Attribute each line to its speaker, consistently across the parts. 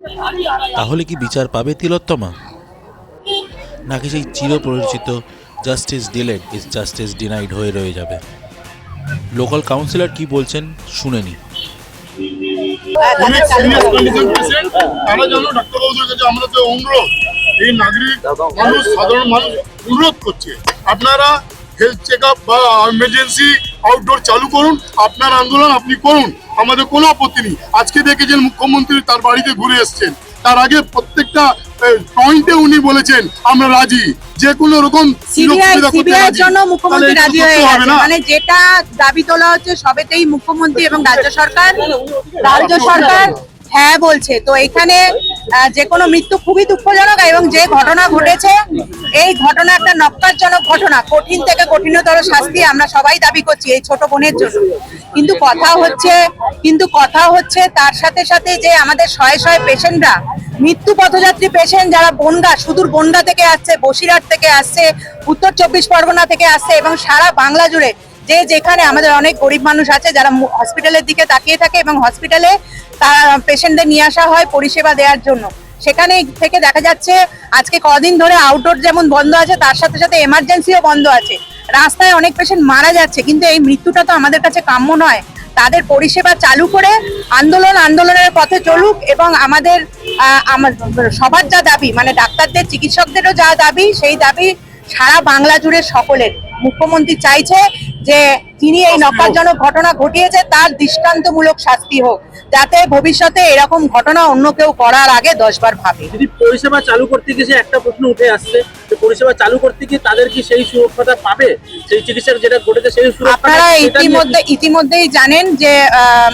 Speaker 1: তাহলে কি বিচার পাবে তিলোত্তমা, নাকি সেই চিরপরিচিত justice delayed is justice denied হয়ে রয়ে যাবে? লোকাল কাউন্সিলর কি বলছেন শুনে নি।
Speaker 2: সাধারণ মানুষ অনুরোধ করছে, আপনারা হেলথ চেক আপ বা এমার্জেন্সি আউটডোর চালু করুন, আপনার আন্দোলন আপনি করুন, আমাদের কোনো আপত্তি নেই। আজকে দেখেছেন মুখ্যমন্ত্রী তার বাড়িতে ঘুরে এসছেন, তার আগে প্রত্যেকটা পয়েন্টে উনি বলেছেন আমরা রাজি, যে কোনো রকম
Speaker 3: সিবিআইয়ের জন্য মুখ্যমন্ত্রী রাজি হয়ে গেছে। মানে যেটা দাবি তোলা হচ্ছে সবেতেই মুখ্যমন্ত্রী এবং রাজ্য সরকার হ্যাঁ বলছে। তো এখানে যে কোনো মৃত্যু খুবই দুঃখজনক, এবং যে ঘটনা ঘটেছে এই ঘটনা একটা নক্কারজনক ঘটনা, কঠিন থেকে কঠিনতর শাস্তি আমরা সবাই দাবি করছি এই ছোট বোনের জন্য। কিন্তু কথা হচ্ছে তার সাথে সাথে যে আমাদের শয়ে শয়ে পেশেন্টরা, মৃত্যু পথযাত্রী পেশেন্ট যারা বনগা, সুদূর বনগা থেকে আসছে, বসিরহাট থেকে আসছে, উত্তর 24 পরগনা থেকে আসছে, এবং সারা বাংলা জুড়ে যে যেখানে আমাদের অনেক গরিব মানুষ আছে যারা হসপিটালের দিকে তাকিয়ে থাকে, এবং হসপিটালে তারা পেশেন্টদের নিয়ে আসা হয় পরিষেবা দেওয়ার জন্য। সেখানে থেকে দেখা যাচ্ছে আজকে কদিন ধরে আউটডোর যেমন বন্ধ আছে, তার সাথে সাথে এমার্জেন্সিও বন্ধ আছে। রাস্তায় অনেক পেশেন্ট মারা যাচ্ছে, কিন্তু এই মৃত্যুটা তো আমাদের কাছে কাম্য নয়। তাদের পরিষেবা চালু করে আন্দোলনের পথে চলুক, এবং আমাদের সবার যা দাবি, মানে ডাক্তারদের, চিকিৎসকদেরও যা দাবি, সেই দাবি সারা বাংলা জুড়ে সকলের। মুখ্যমন্ত্রী চাইছে যে যিনি এই নক্কারজনক ঘটনা ঘটিয়েছে তার দৃষ্টান্তমূলক শাস্তি হোক, যাতে ভবিষ্যতে এরকম ঘটনা অন্য কেউ করার আগে 10 বার ভাবে।
Speaker 4: যদি পরিষেবা চালু করতে গিয়ে একটা প্রশ্ন উঠে আসছে, যে পরিষেবা চালু করতে গিয়ে তাদের কি সেই সুরক্ষাটা পাবে, সেই চিকিৎসার যেটা ঘটেছে সেই সুরক্ষা?
Speaker 3: আপনারা ইতিমধ্যেই জানেন যে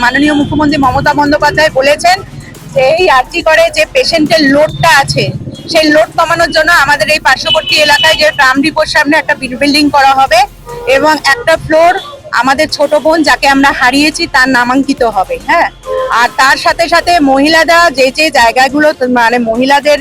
Speaker 3: মাননীয় মুখ্যমন্ত্রী মমতা বন্দ্যোপাধ্যায় বলেছেন যে এই আরজি করে যে পেশেন্টের লোডটা আছে, সেই লোড কমানোর জন্য আমাদের এই পার্শ্ববর্তী এলাকায় যে ট্রাম ডিপোর সামনে একটা বিল্ডিং করা হবে, এবং একটা ফ্লোর আমাদের ছোট বোন যাকে আমরা হারিয়েছি তার নামাঙ্কিত হবে। হ্যাঁ, আর তার সাথে সাথে মহিলারা যে জায়গাগুলো, মানে মহিলাদের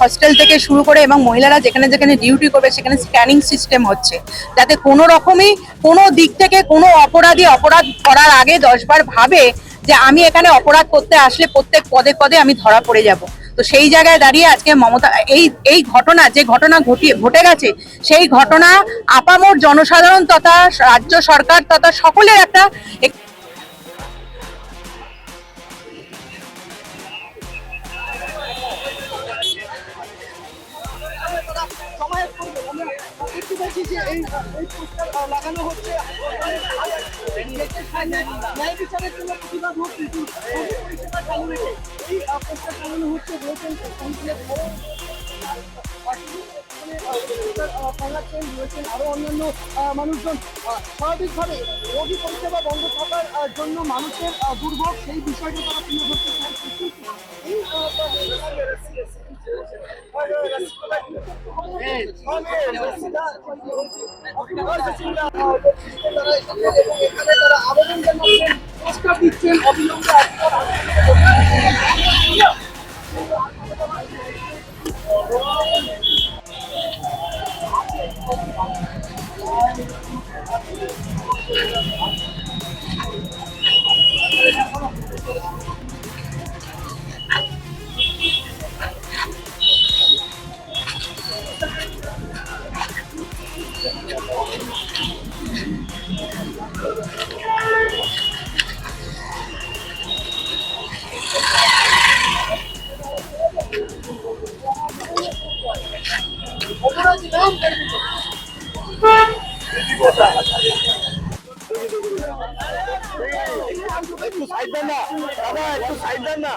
Speaker 3: হস্টেল থেকে শুরু করে এবং মহিলারা যেখানে যেখানে ডিউটি করবে সেখানে স্ক্যানিং সিস্টেম হচ্ছে, যাতে কোনো রকমই কোনো দিক থেকে কোনো অপরাধী অপরাধ করার আগে 10 বার ভাবে যে আমি এখানে অপরাধ করতে আসলে প্রত্যেক পদে পদে আমি ধরা পড়ে যাব। তো সেই জায়গায় দাঁড়িয়ে আজকে মমতা এই ঘটনা ঘটে গেছে, সেই ঘটনা আপামর জনসাধারণ তথা রাজ্য সরকার তথা সকলের একটা
Speaker 5: লাগানো হচ্ছে ন্যায় বিচারের জন্য প্রতিবাদ হচ্ছে, পরিষেবা চালু রেখে এই পোস্টার চালানো হচ্ছে। রয়েছেন রয়েছেন আরো অন্যান্য মানুষজন। স্বাভাবিকভাবে রোগী পরিষেবা বন্ধ থাকার জন্য মানুষের দুর্ভোগ, সেই বিষয়টি তারা তুলে ধরতে চাইছে। তারা আবেদন জানাচ্ছেন, প্রস্তাব দিচ্ছেন অবিলম্বে একটু সাইড দেন না দাদা, একটু সাইড দেন না।